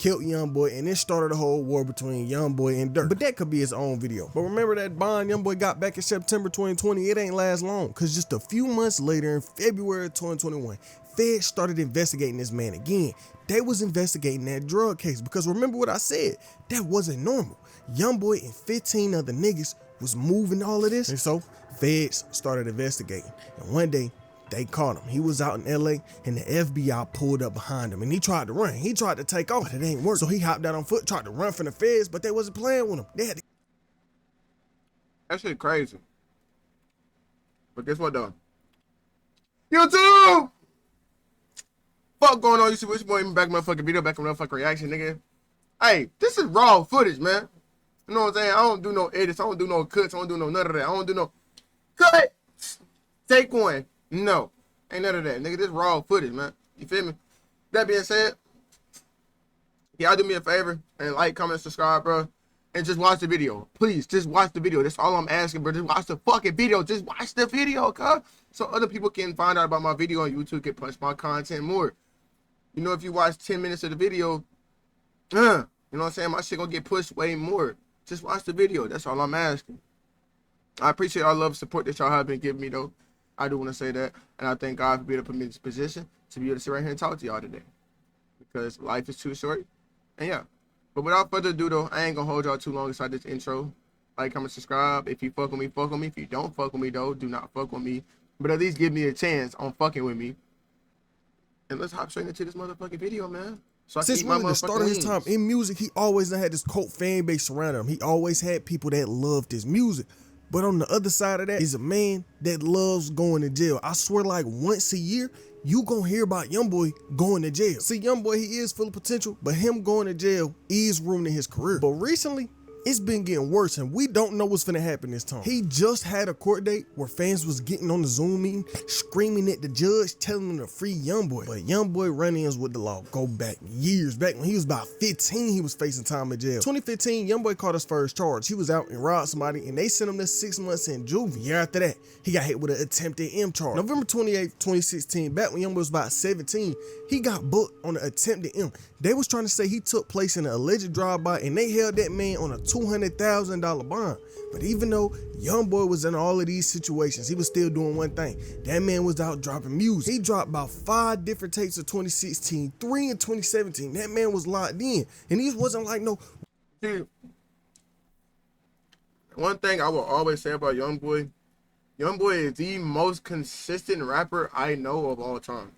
killed Youngboy, and it started a whole war between Youngboy and Durk. But that could be his own video. But remember that bond Youngboy got back in September 2020, it ain't last long, cause just a few months later in February 2021, feds started investigating this man again. They was investigating that drug case, because remember what I said, that wasn't normal. Youngboy and 15 other niggas was moving all of this, and so feds started investigating, and one day they caught him. He was out in LA and the FBI pulled up behind him and he tried to run. He tried to take off, but it ain't work. So he hopped out on foot, tried to run from the feds, but they wasn't playing with him. They had to. That shit crazy. But guess what though? YouTube! Fuck going on? You see which boy even back motherfucking video, back in motherfucking reaction, nigga. Hey, this is raw footage, man. You know what I'm saying? I don't do no edits, I don't do no cuts, I don't do no none of that. I don't do no cut. Take one. No, ain't none of that, nigga. This raw footage, man. You feel me? That being said, y'all do me a favor and like, comment, subscribe, bro, and just watch the video. Please, just watch the video. That's all I'm asking, bro. Just watch the fucking video. Just watch the video, cuz, so other people can find out about my video on YouTube, can punch my content more. You know, if you watch 10 minutes of the video, you know what I'm saying? My shit gonna get pushed way more. Just watch the video. That's all I'm asking. I appreciate all love and support that y'all have been giving me, though. I do want to say that, and I thank God for being able to put me in this position to be able to sit right here and talk to y'all today, because life is too short. And yeah, but without further ado though, I ain't gonna hold y'all too long inside this intro. Like, comment, subscribe. If you fuck with me, fuck with me. If you don't fuck with me though, do not fuck with me, but at least give me a chance on fucking with me. And let's hop straight into this motherfucking video, man. So Since really the start of his time in music, he always had this cult fan base surrounding him. He always had people that loved his music. But on the other side of that is a man that loves going to jail. I swear, like once a year, you gonna hear about Youngboy going to jail. See, Youngboy, he is full of potential, but him going to jail is ruining his career. But recently, it's been getting worse, and we don't know what's finna happen this time. He just had a court date where fans was getting on the Zoom meeting, screaming at the judge, telling him to free Youngboy. But Youngboy run-ins with the law go back years. Back when he was about 15, he was facing time in jail. 2015, Youngboy caught his first charge. He was out and robbed somebody, and they sent him to 6 months in juvie. Year after that, he got hit with an attempted M charge. November 28th, 2016, back when Youngboy was about 17, he got booked on an attempted M. They was trying to say he took place in an alleged drive-by, and they held that man on a $200,000 bond. But even though Youngboy was in all of these situations, he was still doing one thing. That man was out dropping music. He dropped about 5 different tapes in 2016, 3 in 2017. That man was locked in, and he wasn't like no. See, one thing I will always say about Youngboy is the most consistent rapper I know of all time.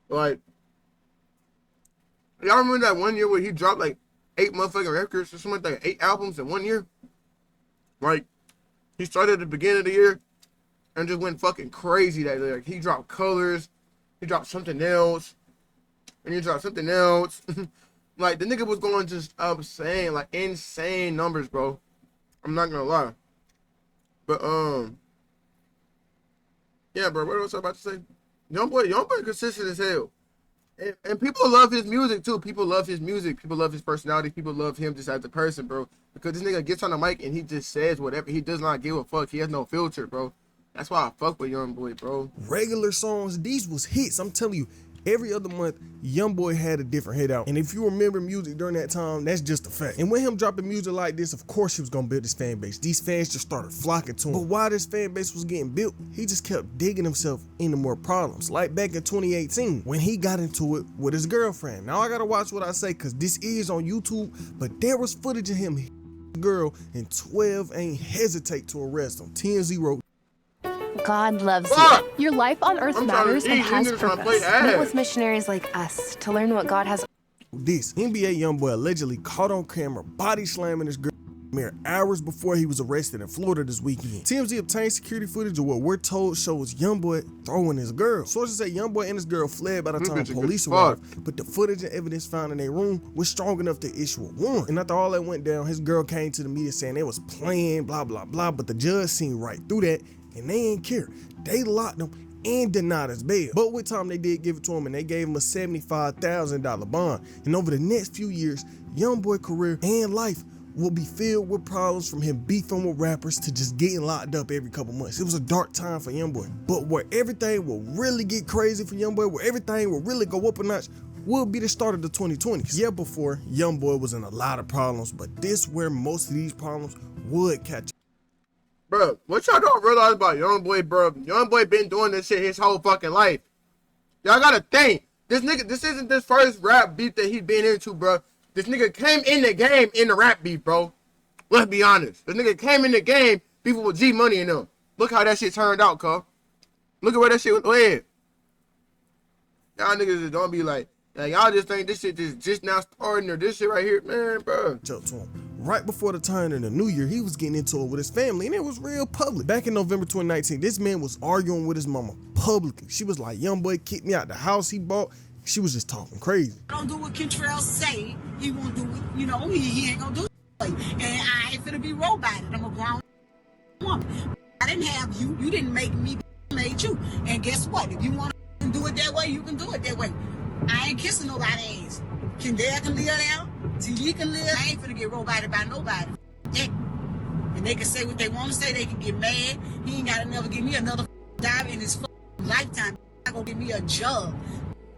Like, y'all remember that one year where he dropped like 8 motherfucking records or something like that, 8 albums in 1 year? Like, he started at the beginning of the year and just went fucking crazy that year. Like, he dropped Colors, he dropped something else, and he dropped something else. Like, the nigga was going just insane, like insane numbers, bro. I'm not gonna lie. But yeah, bro, what was I about to say? Youngboy consistent as hell. And people love his music too. People love his music. People love his personality. People love him just as a person, bro. Because this nigga gets on the mic and he just says whatever. He does not give a fuck. He has no filter, bro. That's why I fuck with Youngboy, bro. Regular songs, these was hits. I'm telling you, every other month, Youngboy had a different hit out. And if you remember music during that time, that's just a fact. And with him dropping music like this, of course he was gonna build his fan base. These fans just started flocking to him. But while this fan base was getting built, he just kept digging himself into more problems. Like back in 2018, when he got into it with his girlfriend. Now I gotta watch what I say, cause this is on YouTube, but there was footage of him, girl, and 12 ain't hesitate to arrest him. TMZ wrote, God loves you. Your life on earth matters and has purpose. Meet with missionaries like us to learn what God has. This NBA Youngboy allegedly caught on camera body slamming his girl mere hours before he was arrested in Florida this weekend. TMZ obtained security footage of what we're told shows Youngboy throwing his girl. Sources say Youngboy and his girl fled by the time police arrived, but the footage and evidence found in their room was strong enough to issue a warrant. And after all that went down, his girl came to the media saying they was playing, blah, blah, blah, but the judge seen right through that, and they ain't care. They locked him and denied his bail. But with time, they did give it to him, and they gave him a $75,000 bond. And over the next few years, Youngboy's career and life will be filled with problems, from him beefing with rappers to just getting locked up every couple months. It was a dark time for Youngboy. But where everything will really get crazy for Youngboy, where everything will really go up a notch, would be the start of the 2020s. Yeah, before, Youngboy was in a lot of problems, but this where most of these problems would catch. Bro, what y'all don't realize about Youngboy, bro? Youngboy been doing this shit his whole fucking life. Y'all gotta think. This nigga, this isn't this first rap beef that he been into, bro. This nigga came in the game in the rap beef, bro. Let's be honest. This nigga came in the game, people with G Money in them. Look how that shit turned out, cuz. Look at where that shit went. Y'all niggas just don't be like y'all just think this shit just now starting or this shit right here, man, bro. To him. Right before the turn of the new year, he was getting into it with his family, and it was real public. Back in November 2019, this man was arguing with his mama publicly. She was like, Youngboy kicked me out the house he bought. She was just talking crazy. Don't do what Kentrell say. He won't do it. You know, he ain't gonna do it. And I ain't finna be rolled by it. I'm a grown woman. I didn't have you. You didn't make me. Made you. And guess what? If you want to do it that way, you can do it that way. I ain't kissing nobody's ass. Kendall can live there. TD can live. I ain't finna get rolled by nobody. And they can say what they want to say. They can get mad. He ain't gotta never give me another job in his lifetime. Not gonna give me a job.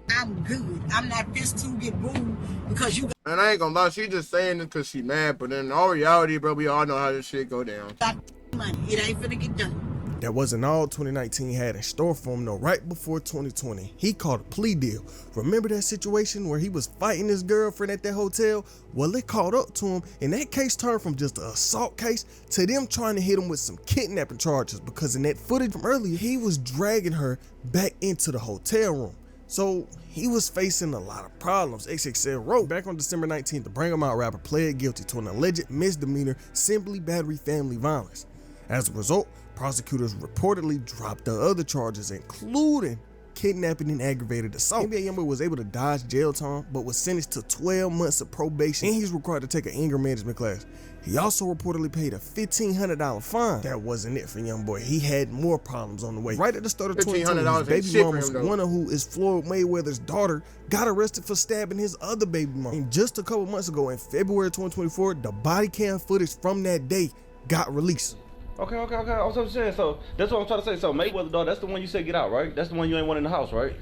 I'm good. I'm not pissed to get booed because you And I ain't gonna lie, she just saying it because she mad, but in all reality, bro, we all know how this shit go down. got money. It ain't finna get done. That wasn't all 2019 had in store for him though. Right before 2020, he caught a plea deal. Remember that situation where he was fighting his girlfriend at that hotel? Well, it caught up to him, and that case turned from just an assault case to them trying to hit him with some kidnapping charges, because in that footage from earlier, he was dragging her back into the hotel room. So he was facing a lot of problems. XXL wrote back on December 19th, the Bring 'Em Out rapper pled guilty to an alleged misdemeanor, simply battery family violence. As a result, prosecutors reportedly dropped the other charges, including kidnapping and aggravated assault. NBA Youngboy was able to dodge jail time, but was sentenced to 12 months of probation, and he's required to take an anger management class. He also reportedly paid a $1,500 fine. That wasn't it for Youngboy. He had more problems on the way. Right at the start of 2020, his baby mama's, one of who is Floyd Mayweather's daughter, got arrested for stabbing his other baby mama. And just a couple months ago, in February 2024, the body cam footage from that day got released. Okay. I was just saying, so that's what I'm trying to say. So Mayweather, dog, that's the one you said get out, right? That's the one you ain't want in the house, right?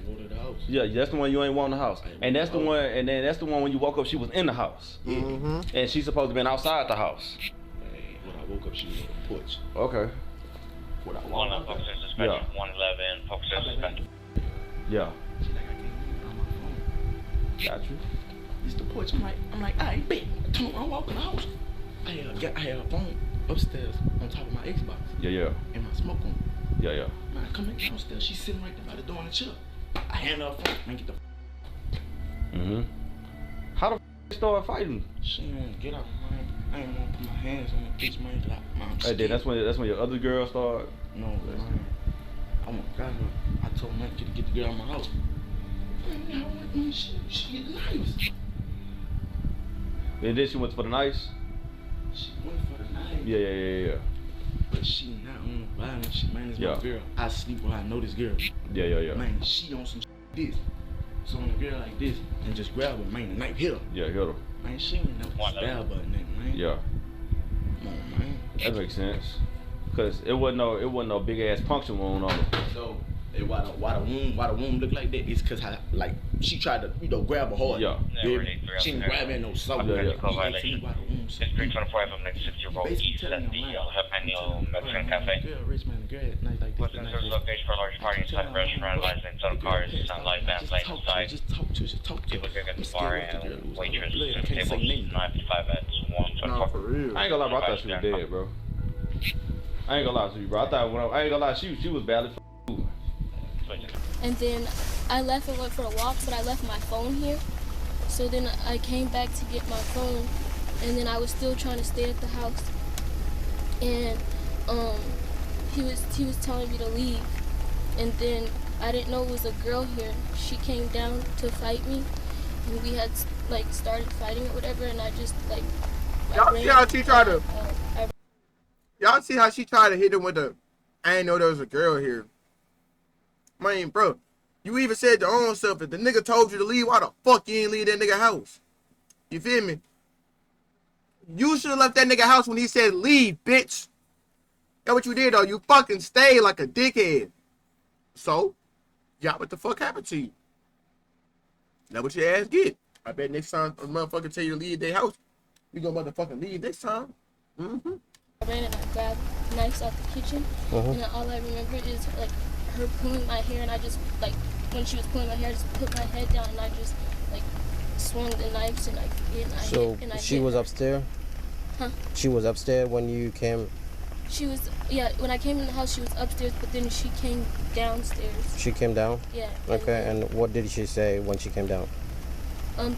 Yeah, that's the one you ain't want in the house. And that's the one, and then that's the one when you woke up, she was in the house. Mm-hmm. And she's supposed to be outside the house. When I woke up, she was on the porch. Okay. When I woke up, Focus suspension, 111, focus suspension. Yeah. she like, I can't hear on my phone. Got you. It's the porch. I'm like, all right, bet. I walk in the house. I had a phone upstairs on top of my Xbox. Yeah. And my smoke on. Yeah. Man, I come back downstairs. She's sitting right there by the door on the chair. I hand her a phone. Man, get the Mm-hmm. How the they start fighting? She ain't get out, man. I ain't want to put my hands on that bitch, man. Like, man, I'm Hey, then that's when your other girl started. No, man. I went got her. I told man to get the girl out of my house. Man, she get nice. And then she went for the nice. She went for the night. Yeah. But she not on the violence shit, man. It's Yeah. my girl. I sleep when I know this girl. Yeah. Man, she on some this. So on a girl like this, and just grab her, man, the knife hit her. Yeah, hit her. Man, she ain't never stab her or nothing, man. Yeah. Come on, man. That makes sense. Cause it wasn't no big ass puncture wound on her. So why the wound look like that is cause she tried to grab her hard. Yeah. She didn't grab her no soft. Yeah. Why the wound so It's 324 FM next 60 east at the Jalapeno Mexican Cafe. Girl, rich man, the girl, nice like this. What's in the location for a large party inside the restaurant, licensed on cars, sunlight, van plane inside. Just talk to her. People can get the bar and waitress and Can't say tables, name. 955 at Nah, 124. for real. I ain't gonna lie, bro. I thought she was dead, bro. I ain't gonna lie to you, bro. I ain't gonna lie, she was badly f***ed. And then I left and went for a walk, but I left my phone here. So then I came back to get my phone, and then I was still trying to stay at the house. And he was telling me to leave. And then I didn't know it was a girl here. She came down to fight me, and we had started fighting or whatever. And I just Y'all see how she tried to? Y'all see how she tried to hit him with the? I ain't know there was a girl here. Man, bro, you even said your own self. If the nigga told you to leave, why the fuck you ain't leave that nigga house? You feel me? You should have left that nigga house when he said leave, bitch. That's what you did though. You fucking stayed like a dickhead. So, y'all, what the fuck happened to you? That's what your ass get. I bet next time a motherfucker tell you to leave their house, you gonna motherfucking leave next time. Mm-hmm. I ran and I grabbed knives out the kitchen, and all I remember is like her pulling my hair, and I just like when she was pulling my hair, I just put my head down and I just like swung the knives and I hit. And I she was upstairs. Huh? She was upstairs when you came. She was when I came in the house, she was upstairs, but then she came downstairs. She came down. Yeah. Okay, and what did she say when she came down?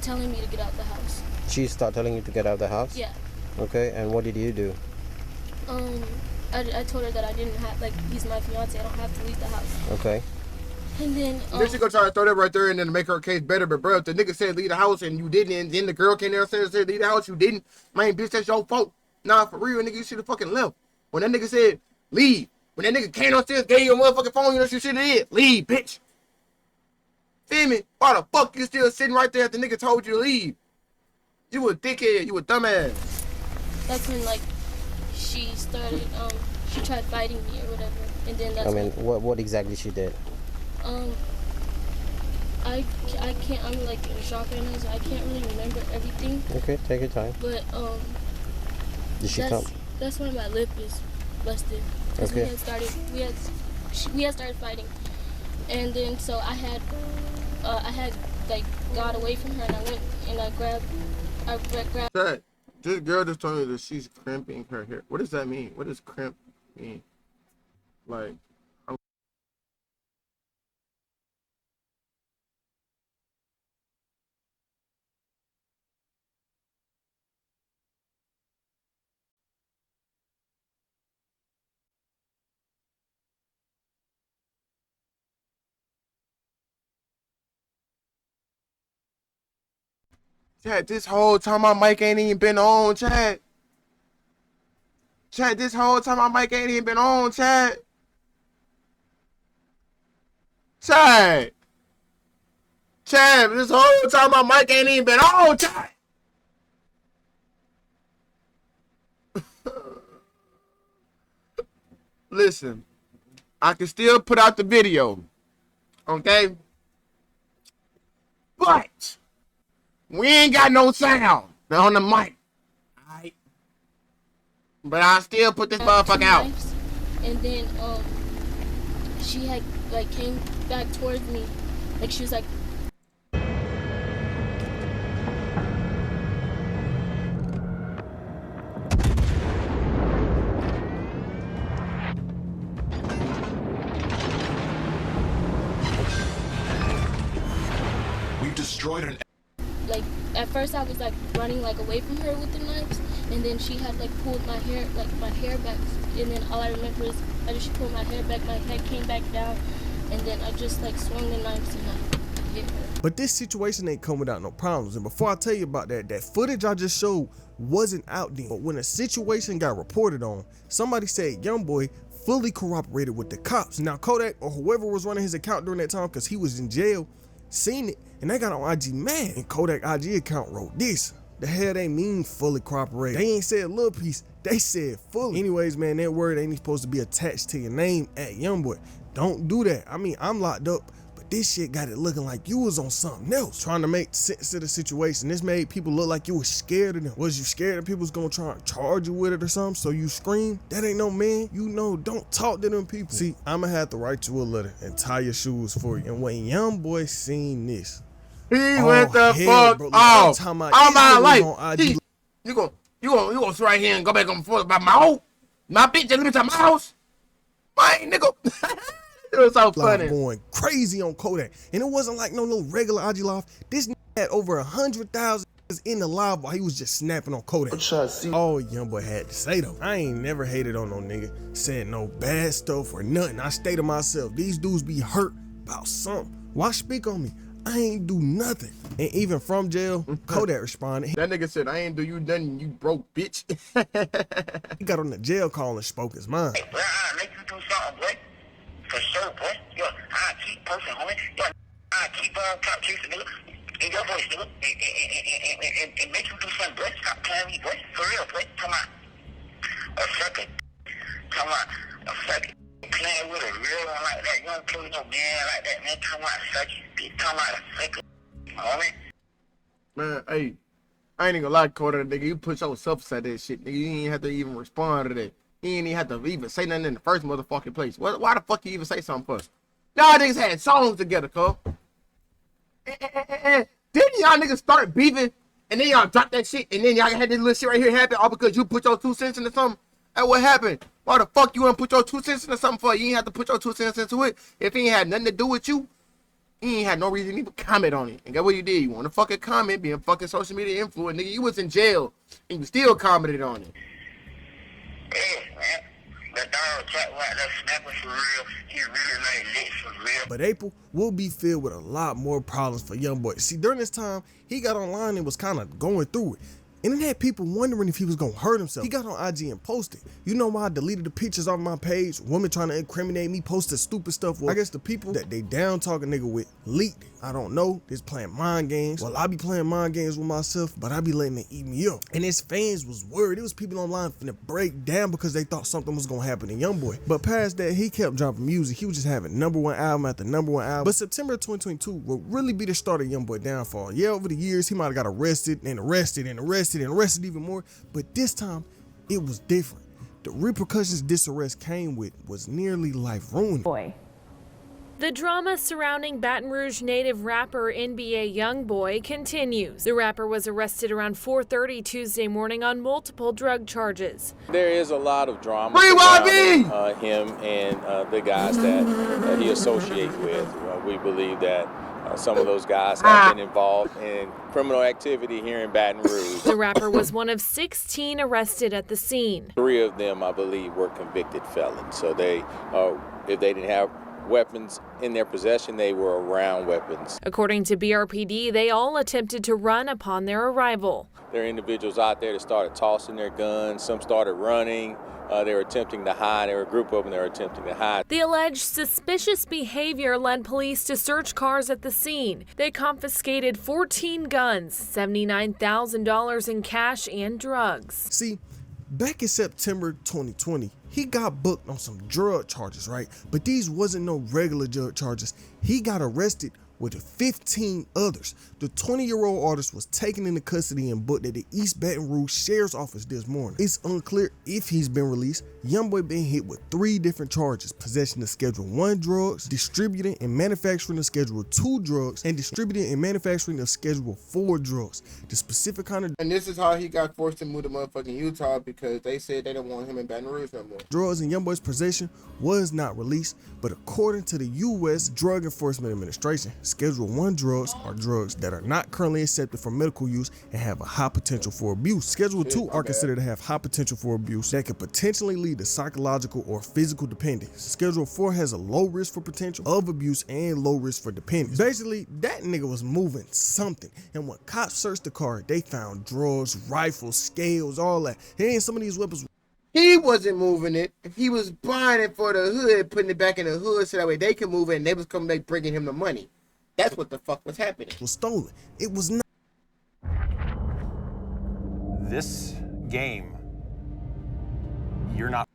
Telling me to get out the house. She started telling you to get out of the house? Yeah. Okay, and what did you do? I told her that I didn't have, like, he's my fiance, I don't have to leave the house. Okay. And then, then she gonna try to throw that right there and then to make her case better, but bro, if the nigga said leave the house and you didn't, and then the girl came downstairs and said leave the house, you didn't, man, bitch, that's your fault. Nah, for real, nigga, you should have fucking left. When that nigga said leave, when that nigga came downstairs, gave you a motherfucking phone, you know what you should have did? Leave, bitch. Feel me? Why the fuck you still sitting right there if the nigga told you to leave? You a dickhead, you a dumbass. That's when, like, she started, she tried fighting me or whatever, and then that's what exactly she did? I can't, I'm like in shock right now, so I can't really remember everything. Okay, take your time. But, did she come? That's when my lip is busted. Okay. We had started fighting. And then, so I had like, got away from her, and I went, and I grabbed. Chad, this girl just told me that she's cramping her hair. What does that mean? What does cramp mean? Like, Chad, this whole time my mic ain't even been on, Chad. Chad, this whole time my mic ain't even been on, Chad. Chad. Chad, this whole time my mic ain't even been on, Chad. Listen, I can still put out the video, okay? But we ain't got no sound on the mic. Alright. But I still put this motherfucker out. And then she had like came back towards me. Like she was like We've destroyed an. Like at first I was like running like away from her with the knives, and then she had like pulled my hair, like my hair back, and then all I remember is after she pulled my hair back, my head came back down, and then I just like swung the knives and I hit her. But this situation ain't come without no problems, and before I tell you about that footage I just showed wasn't out then. But when a situation got reported on, somebody said Youngboy fully cooperated with the cops. Now Kodak or whoever was running his account during that time, because he was in jail, seen it, and they got on IG mad. And Kodak IG account wrote this. The hell they mean fully cooperate? They ain't said little piece, they said fully. Anyways, man, that word ain't supposed to be attached to your name at Youngboy. Don't do that. I mean, I'm locked up, but this shit got it looking like you was on something else, trying to make sense of the situation. This made people look like you was scared of them. Was you scared that people was gonna try and charge you with it or something, so you scream? That ain't no man. You know, don't talk to them people. See, I'ma have to write you a letter and tie your shoes for you. And when Youngboy seen this, he went the fuck off. All my life. You go sit right here and go back and forth about my bitch that lives at my house. My nigga. It was so funny. Going crazy on Kodak. And it wasn't like no little regular IG live. This had over 100,000 in the live while he was just snapping on Kodak. All Youngboy had to say though, I ain't never hated on no nigga, said no bad stuff or nothing. I stay to myself. These dudes be hurt about something. Why speak on me? I ain't do nothing. And even from jail, Kodak responded. That nigga said, I ain't do you nothing, you broke bitch. He got on the jail call and spoke his mind. Hey, bro, I'll make you do something, boy. For sure, boy. Yo, I'll keep posting, homie. Yo, I'll keep top chasing, nigga. In your voice, nigga. And make you do something, boy. Stop playing me, boy. For real, boy. Come on. A second. Come on. A second. Playing with a real one like that. You don't play with no man like that, man. Come on, second. Come on, a second. homie. Man, hey, I ain't even gonna lie, Carter, nigga. You put yourself aside that shit, nigga. You ain't have to even respond to that. You ain't even have to even say nothing in the first motherfucking place. Why the fuck you even say something for? Y'all niggas had songs together, cuz. And didn't y'all niggas start beefing, and then y'all dropped that shit, and then y'all had this little shit right here happen all because you put your 2 cents into something? Hey, what happened? Why the fuck you wanna put your 2 cents into something for? You ain't have to put your 2 cents into it. If it ain't had nothing to do with you, you ain't had no reason to even comment on it. And guess what you did? You want to fucking comment, being fucking social media influencer, nigga. You was in jail, and you still commented on it. Yeah, man. The dog chat right there snapping for real. He really like lit for real. But April will be filled with a lot more problems for Youngboy. See, during this time, he got online and was kind of going through it. And it had people wondering if he was gonna hurt himself. He got on IG and posted. You know why I deleted the pictures off my page? Women trying to incriminate me, posted stupid stuff. Well, I guess the people that they down talking nigga with leaked it. I don't know. Just playing mind games. Well, I be playing mind games with myself, but I be letting it eat me up. And his fans was worried. It was people online finna break down because they thought something was gonna happen to Youngboy. But past that, he kept dropping music. He was just having #1 album after #1 album. But September 2022 will really be the start of Youngboy downfall. Yeah, over the years, he might have got arrested and arrested and arrested and arrested even more. But this time, it was different. The repercussions this arrest came with was nearly life-ruining. The drama surrounding Baton Rouge native rapper NBA Youngboy continues. The rapper was arrested around 4:30 Tuesday morning on multiple drug charges. There is a lot of drama surrounding him and the guys that he associates with. We believe that some of those guys have been involved in criminal activity here in Baton Rouge. The rapper was one of 16 arrested at the scene. 3 of them, I believe, were convicted felons. So they, if they didn't have weapons in their possession, they were around weapons. According to BRPD, they all attempted to run upon their arrival. There are individuals out there that started tossing their guns. Some started running. They were attempting to hide. There were a group of them that were attempting to hide. The alleged suspicious behavior led police to search cars at the scene. They confiscated 14 guns, $79,000 in cash and drugs. See, back in September 2020, he got booked on some drug charges, right? But these wasn't no regular drug charges. He got arrested with 15 others. The 20-year-old artist was taken into custody and booked at the East Baton Rouge Sheriff's Office this morning. It's unclear if he's been released. Youngboy been hit with 3 different charges: possession of Schedule 1 drugs, distributing and manufacturing of Schedule 2 drugs, and distributing and manufacturing of Schedule 4 drugs. The specific kind of and this is how he got forced to move to motherfucking Utah, because they said they didn't want him in Baton Rouge no more. drugs in Youngboy's possession was not released, but according to the U.S. Drug Enforcement Administration, Schedule 1 drugs are drugs that are not currently accepted for medical use and have a high potential for abuse. Schedule 2 are considered to have high potential for abuse that could potentially lead to psychological or physical dependence. Schedule 4 has a low risk for potential of abuse and low risk for dependence. Basically, that nigga was moving something, and when cops searched the car, they found drugs, rifles, scales, all that. And some of these weapons. He wasn't moving it. He was buying it for the hood, putting it back in the hood so that way they can move it, and they was coming back bringing him the money. That's what the fuck was happening. Was stolen. It was not. This game, you're not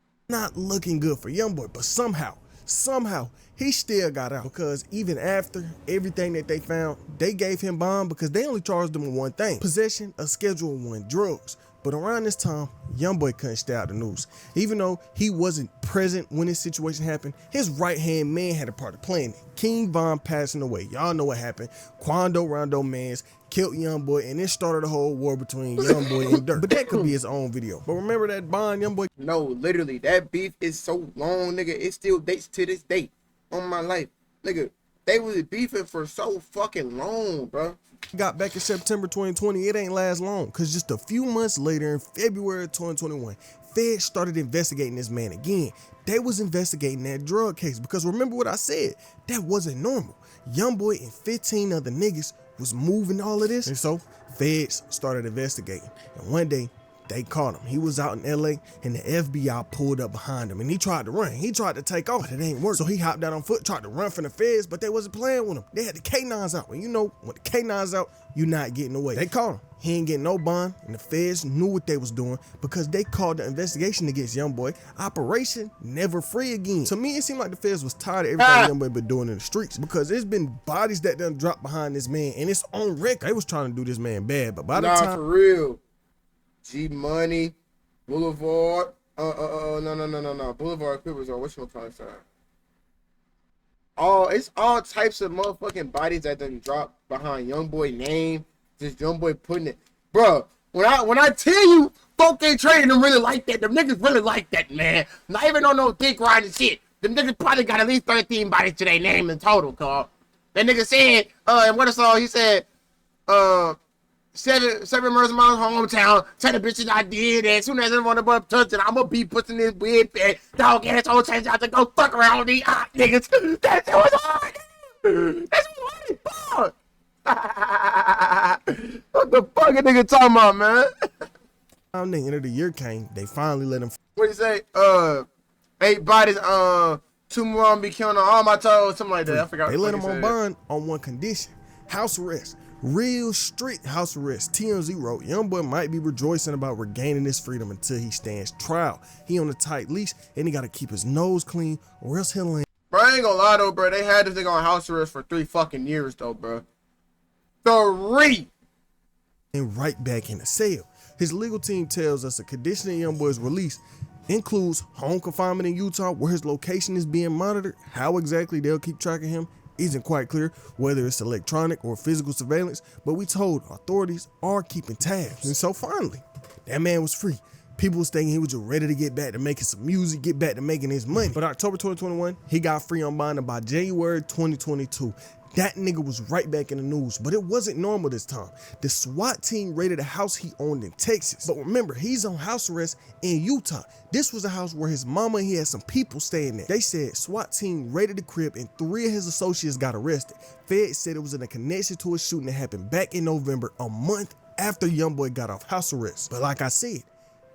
looking good for Youngboy, but somehow he still got out, because even after everything that they found, they gave him bond because they only charged him with one thing: possession of Schedule 1 drugs. But around this time, Youngboy couldn't stay out the news. Even though he wasn't present when this situation happened, his right-hand man had a part of playing it. King Von passing away. Y'all know what happened. Quando Rondo Mans killed Youngboy, and it started a whole war between Youngboy and Dirt. But that could be his own video. But remember that bond Youngboy? No, literally, that beef is so long, nigga. It still dates to this day on my life. Nigga, they was beefing for so fucking long, bro. Got back in September 2020, it ain't last long, because just a few months later, in February 2021, feds started investigating this man again. They was investigating that drug case, because remember what I said, that wasn't normal. Youngboy and 15 other niggas was moving all of this, and so feds started investigating. And one day, they caught him. He was out in LA, and the FBI pulled up behind him, and he tried to run. He tried to take off, but it ain't work. So he hopped out on foot, tried to run from the feds, but they wasn't playing with him. They had the K9s out, and you know, when the K9s out, you not getting away. They caught him. He ain't getting no bond, and the feds knew what they was doing because they called the investigation against Youngboy Operation Never Free Again. To me, it seemed like the feds was tired of everything Youngboy been doing in the streets because there's been bodies that done dropped behind this man, and it's on record. They was trying to do this man bad, but by the time... for real. G Money, Boulevard, no. Boulevard Clippers or what's your call sign? It's all types of motherfucking bodies that done dropped behind Youngboy name. Just Youngboy putting it, bro. When I tell you, folk ain't trading them really like that. Them niggas really like that, man. Not even on no dick riding shit. Them niggas probably got at least 13 bodies to their name in total, cuz. That nigga said, and what a song he said, 7 murders in my hometown. Tell the bitches I did, and as soon as I want to touch it, I'ma be pushing this weird fat dog ass old change out to go fuck around with these niggas. That shit was hard. That's what hard. What the fuck a nigga talking about, man? When the end of the year came, they finally let him. What do you say? 8 bodies, 2 more be killing on all my toes, something like that. I forgot. They let him on bond on one condition: house arrest. Real strict house arrest. TMZ wrote, Youngboy might be rejoicing about regaining his freedom until he stands trial. He on a tight leash and he gotta keep his nose clean or else he'll land. Bro, I ain't gonna lie though, bro. They had this nigga on house arrest for 3 fucking years though, bro. 3! And right back in the cell. His legal team tells us a condition of Youngboy's release includes home confinement in Utah where his location is being monitored. How exactly they'll keep track of him isn't quite clear, whether it's electronic or physical surveillance, but we told authorities are keeping tabs. And so finally, that man was free. People was thinking he was just ready to get back to making some music, get back to making his money. But October 2021, he got free on bond, and by January 2022, that nigga was right back in the news, but it wasn't normal this time. The SWAT team raided a house he owned in Texas. But remember, he's on house arrest in Utah. This was a house where his mama and he had some people staying there. They said SWAT team raided the crib and 3 of his associates got arrested. Feds said it was in a connection to a shooting that happened back in November, a month after Youngboy got off house arrest. But like I said,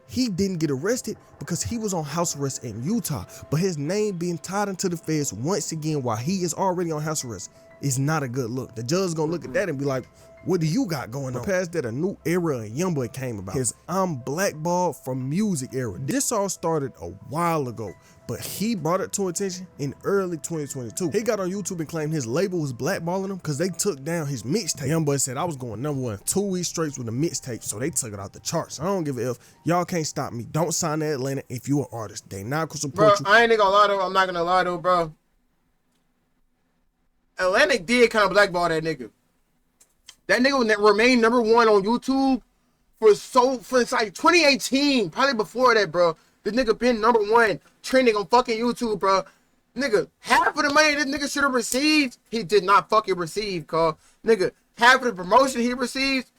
he didn't get arrested because he was on house arrest in Utah, but his name being tied into the feds once again while he is already on house arrest is not a good look. The judge gonna look at that and be like, what do you got going on? Past that, a new era of Youngboy came about. His I'm blackballed from music era. This all started a while ago, but he brought it to attention in early 2022. He got on YouTube and claimed his label was blackballing him because they took down his mixtape. Youngboy said, I was going #1 2 weeks straight with a mixtape, so they took it out the charts. I don't give a F. Y'all can't stop me. Don't sign to Atlanta if you an artist. They not gonna support you. I ain't gonna lie though. I'm not gonna lie though, bro. Atlantic did kind of blackball that nigga. That nigga remained #1 on YouTube since like 2018, probably before that, bro. This nigga been #1 trending on fucking YouTube, bro. Nigga, half of the money this nigga should have received, he did not fucking receive, cuz. Nigga, half of the promotion he received,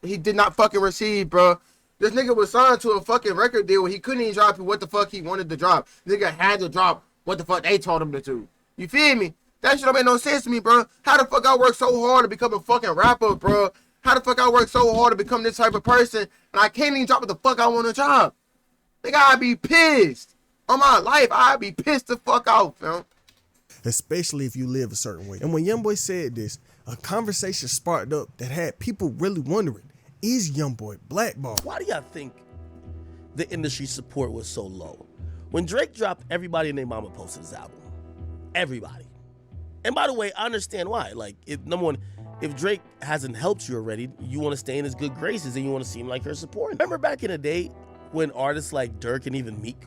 he did not fucking receive, bro. This nigga was signed to a fucking record deal where he couldn't even drop what the fuck he wanted to drop. Nigga had to drop what the fuck they told him to do. You feel me? That shit don't make no sense to me, bro. How the fuck I work so hard to become a fucking rapper, bro? How the fuck I work so hard to become this type of person and I can't even drop what the fuck I want to drop? Nigga, I'd be pissed. On my life, I'd be pissed the fuck out, fam. Especially if you live a certain way. And when Youngboy said this, a conversation sparked up that had people really wondering, is Youngboy blackballed? Why do y'all think the industry support was so low? When Drake dropped, everybody and their mama posted his album. Everybody. And by the way, I understand why. Like, #1, if Drake hasn't helped you already, you want to stay in his good graces and you want to seem like you're supporting. Remember back in the day when artists like Durk and even Meek,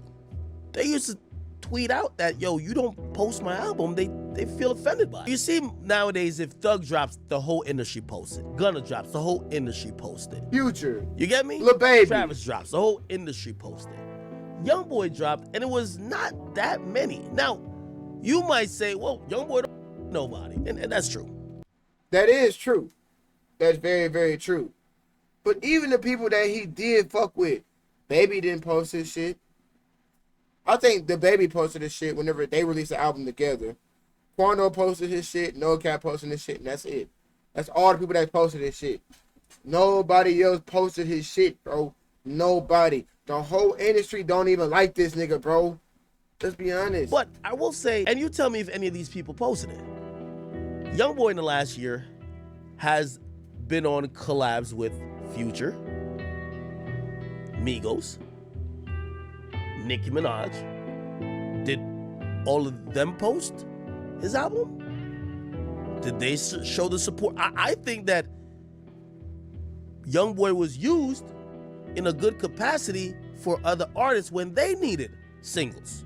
they used to tweet out that, yo, you don't post my album, they feel offended by it. You see nowadays, if Thug drops, the whole industry posts it. Gunna drops, the whole industry posts it. Future. You get me? Lil Baby. Travis drops, the whole industry posted it. Youngboy dropped, and it was not that many. Now, you might say, well, Youngboy don't nobody, and that's true. That is true. That's very, very true. But even the people that he did fuck with, Baby didn't post his shit. I think the Baby posted his shit whenever they released the album together. Quando posted his shit, No Cap posted his shit, and that's it. That's all the people that posted his shit. Nobody else posted his shit, bro. Nobody. The whole industry don't even like this nigga, bro. Let's be honest. But I will say, and you tell me if any of these people posted it, Youngboy in the last year has been on collabs with Future, Migos, Nicki Minaj. Did all of them post his album? Did they show the support? I think that Youngboy was used in a good capacity for other artists when they needed singles.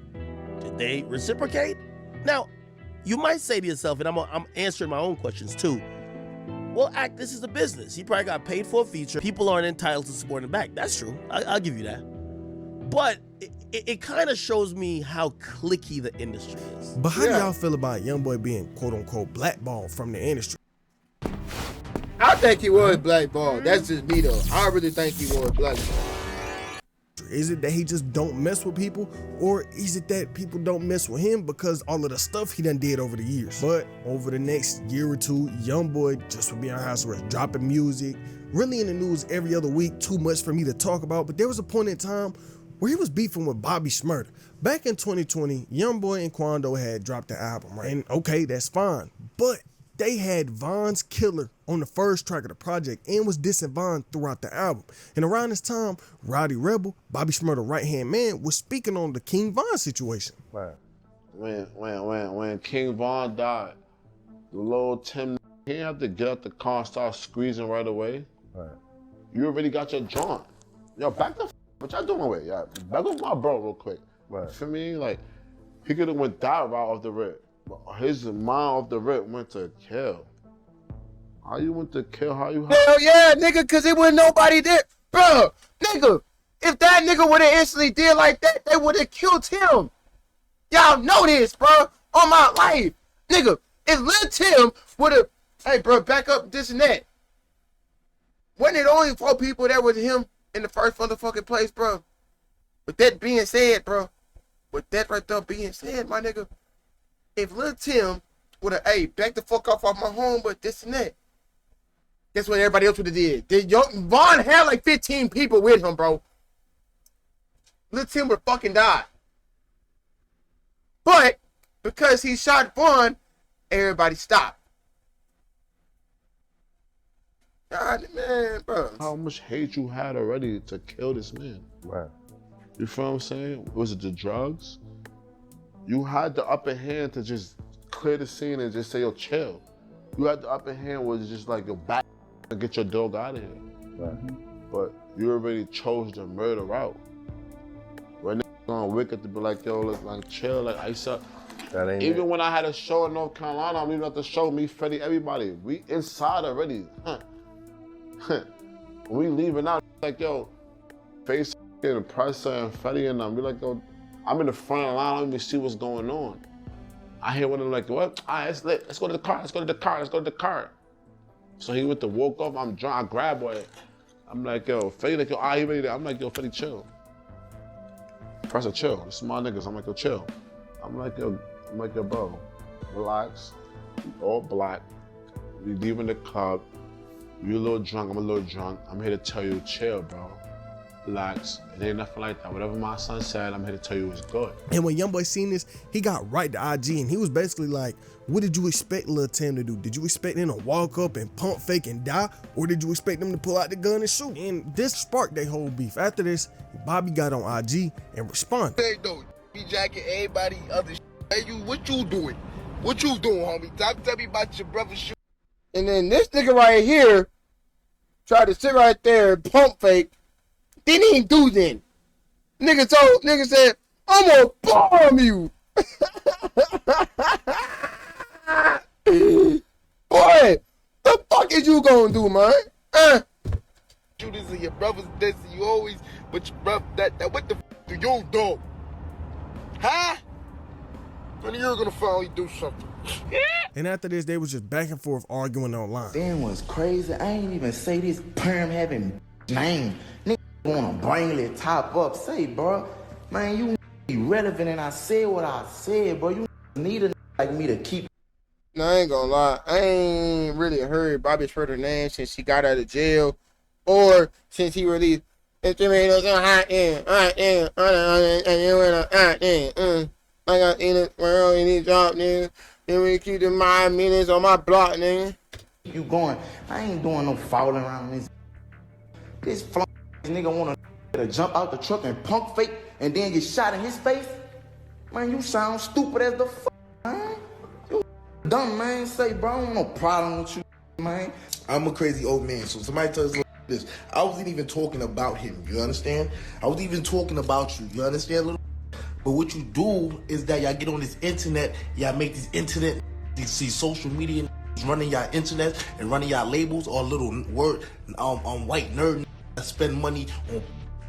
Did they reciprocate? Now, you might say to yourself, and I'm answering my own questions too, well, this is a business. He probably got paid for a feature. People aren't entitled to support him back. That's true. I'll give you that. But it kind of shows me how cliquey the industry is. But how do y'all feel about Youngboy being quote-unquote blackballed from the industry? I think he was blackballed. That's just me though. I really think he was blackballed. Is it that he just don't mess with people, or is it that people don't mess with him because all of the stuff he done did over the years? But over the next year or two, Youngboy just would be on house arrest, dropping music, really in the news every other week, too much for me to talk about. But there was a point in time where he was beefing with Bobby Shmurda. Back in 2020, Youngboy and Quando had dropped the album, right? And okay, that's fine. But they had Von's Killer on the first track of the project and was dissing Von throughout the album. And around this time, Rowdy Rebel, Bobby Shmurda's right-hand man, was speaking on the King Von situation. Right. When King Von died, the little Tim, he didn't have to get out the car and start squeezing right away. Right. You already got your joint. Yo, back the what y'all doing with? Yeah, back up my bro real quick. Right. For me, like, he could have went that route off the rip. His mind off the rip went to kill. How you went to kill? How you? Hell yeah, nigga, cause it wasn't nobody there, bro. Nigga, if that nigga would have instantly did like that, they would have killed him. Y'all know this, bro. On my life, nigga. If Lil Tim would have, hey, bro, back up this and that. Wasn't it only 4 people that was him in the first motherfucking place, bro? With that being said, bro, with that right there being said, my nigga. If Lil Tim would have, hey, back the fuck off my home, but this and that. Guess what everybody else would have did? Von had like 15 people with him, bro. Lil Tim would have fucking died. But, because he shot Von, everybody stopped. God, man, bro. How much hate you had already to kill this man? Right. You feel what I'm saying? Was it the drugs? You had the upper hand to just clear the scene and just say, yo, chill. You had the upper hand was just like, yo, back and get your dog out of here. Right. But you already chose the murder route. When niggas on Wicked to be like, yo, look, like, chill, like, ice up. That ain't even it. When I had a show in North Carolina, I'm leaving out the show, me, Freddie, everybody. We inside already. We leaving out, like, yo, Face and Presser and Freddie and them. Be like, yo, I'm in the front of the line, I don't even see what's going on. I hear one of them like, what? All right, let's go to the car, let's go to the car, let's go to the car. So he went to walk off, I'm drunk, I grab boy. I'm like, yo, Freddie, like, yo, he ready to, I'm like, yo, Freddie, chill. Presser, chill, this is my niggas, I'm like, yo, chill. I'm like, yo, bro, relax, all black, we leaving the club, you a little drunk, I'm a little drunk, I'm here to tell you, chill, bro. Relax. It ain't nothing like that. Whatever my son said, I'm here to tell you it's good. And when Youngboy seen this, he got right to IG and he was basically like, what did you expect Lil Tim to do? Did you expect him to walk up and pump fake and die? Or did you expect him to pull out the gun and shoot? And this sparked their whole beef. After this, Bobby got on IG and responded. Hey, though, be jacking everybody other shit. Hey, what you doing? What you doing, homie? Tell me about your brother's shit. And then this nigga right here tried to sit right there and pump fake. Didn't even do then. Nigga said, I'm gonna bomb you. Boy, the fuck is you gonna do, man? You this is your brother's this, you always, but your brother, that what the f do you do? Huh? When you're gonna finally do something. And after this, they was just back and forth arguing online. Then was crazy. I ain't even say this perm having name. Nigga wanna bring it top up. Say, bro, man, you irrelevant, and I said what I said, bro. You need a like me to keep. No, I ain't gonna lie. I ain't really heard Bobby Shmurda's name since she got out of jail, or since he released. It's the man hot in, and you went a hot in. I got in it world in his job, nigga. Then we keep the 5 minutes on my block, nigga. you going? I ain't doing no fouling around this. This flunk nigga wanna jump out the truck and punk fake and then get shot in his face? Man, you sound stupid as the fuck, man. You dumb, man. Say, bro, I don't want no problem with you, man. I'm a crazy old man, so somebody tells me this. I wasn't even talking about him, you understand? I wasn't even talking about you understand, little? But what you do is that y'all get on this internet, y'all make these internet, these social media running y'all internet and running y'all labels or little word on white nerd that spend money on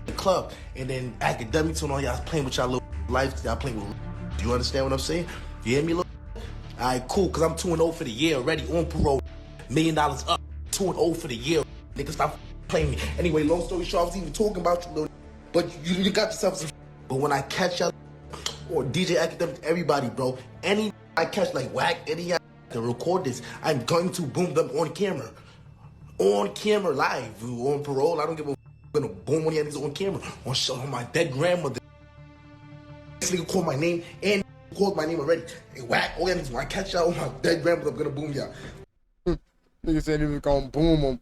the club, and then academics and all y'all playing with y'all little life, y'all playing with. You understand what I'm saying? You hear me, little? Alright, cool, cause I'm 2-0 for the year already on parole. $1 million up, 2-0 for the year. Nigga, stop playing me. Anyway, long story short, I was even talking about you, little. But you got yourself some. But when I catch y'all, or DJ Academic, everybody, bro, any I catch like whack, any to record this, I'm going to boom them on camera. On camera, live, on parole. I don't give a. I'm gonna boom one of y'all niggas on camera. On my dead grandmother. This nigga called my name and called my name already. Hey, whack, all y'all niggas, when I catch y'all on my dead grandmother, I'm gonna boom y'all. Nigga said he was gonna boom him.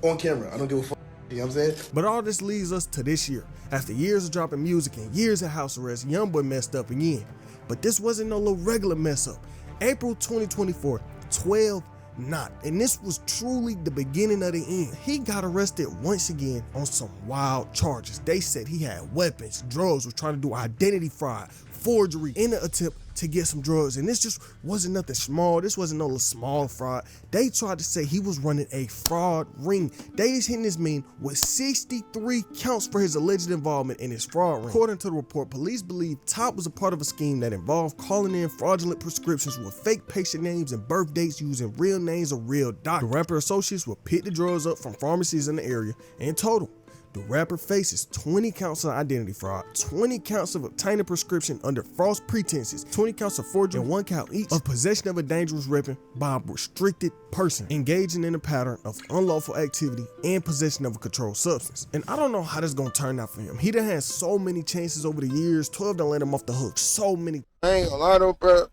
On camera, I don't give a fuck. You know what I'm saying? But all this leads us to this year. After years of dropping music and years of house arrest, Youngboy messed up again. But this wasn't no little regular mess up. April 2024, 12 not. And this was truly the beginning of the end. He got arrested once again on some wild charges. They said he had weapons, drugs, was trying to do identity fraud, forgery in an attempt to get some drugs. And this just wasn't nothing small. This wasn't no little small fraud. They tried to say he was running a fraud ring. They is hitting this man with 63 counts for his alleged involvement in his fraud ring. According to the report, police believe Top was a part of a scheme that involved calling in fraudulent prescriptions with fake patient names and birth dates using real names of real doctors. The rapper associates would pick the drugs up from pharmacies in the area. In total, the rapper faces 20 counts of identity fraud, 20 counts of obtaining prescription under false pretenses, 20 counts of forgery, and 1 count each of possession of a dangerous weapon by a restricted person, engaging in a pattern of unlawful activity and possession of a controlled substance. And I don't know how this is gonna turn out for him. He done had so many chances over the years. 12 done let him off the hook. So many. I ain't gonna lie though, bro.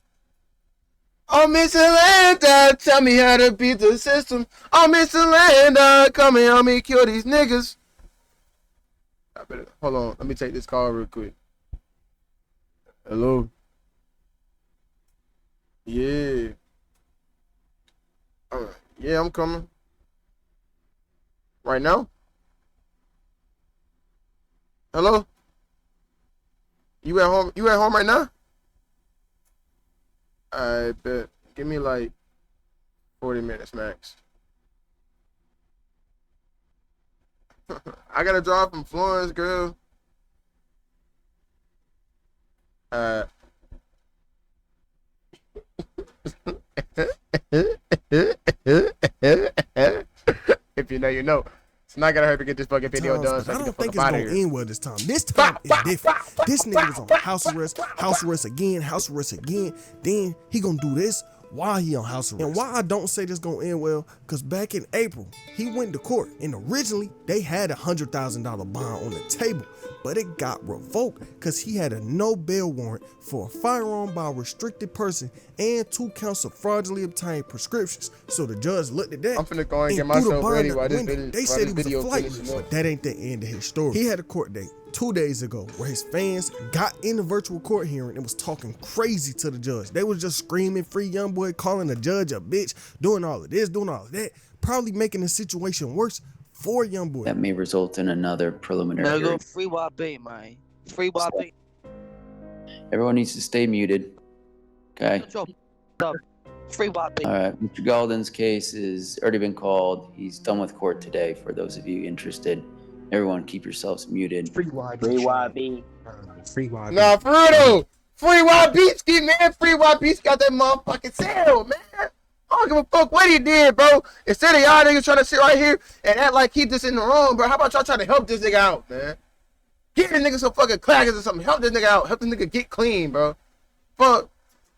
Oh, Miss Atlanta, tell me how to beat the system. Oh, Miss Atlanta, come and help me kill these niggas. I better, hold on, let me take this call real quick. Hello? Yeah. Alright, yeah, I'm coming. Right now? Hello? You at home? You at home right now? I bet. Give me like 40 minutes max. I gotta drive from Florence, girl. If you know, you know. It's not gonna hurt to get this fucking video done. So I don't think it's gonna end well this time. This time is different. This nigga was on house arrest again. Then he gonna do this while he on house arrest. And why I don't say this gonna end well, cause back in April, he went to court and originally they had $100,000 bond on the table, but it got revoked cause he had a no bail warrant for a firearm by a restricted person and 2 counts of fraudulently obtained prescriptions. So the judge looked at that. I'm finna go and get myself ready while this video, they said he was a flight risk, but that ain't the end of his story. He had a court date 2 days ago where his fans got in the virtual court hearing and was talking crazy to the judge. They was just screaming free Youngboy, calling the judge a bitch, doing all of this, doing all of that, probably making the situation worse for Youngboy. That may result in another preliminary Now hearing. go free YB, man. Free YB. Everyone needs to stay muted. Okay. Free YB. All right. Mr. Galden's case has already been called. He's done with court today. For those of you interested, everyone keep yourselves muted. Free YB. Free YB. Free YB. Nah, for real though. Free YB, man. Free YB got that motherfucking sale, man. I don't give a fuck what he did, bro. Instead of y'all niggas trying to sit right here and act like he just in the wrong, bro. How about y'all trying to help this nigga out, man? Give this nigga some fucking clackers or something. Help this nigga out. Help this nigga get clean, bro. Fuck.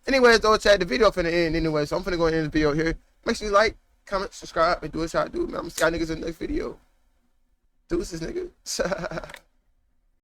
Anyways, though, chat, the video finna end anyway, so I'm finna go and end the video here. Make sure you like, comment, subscribe, and do what y'all do, man. I'm gonna see y'all niggas in the next video. Deuces, nigga.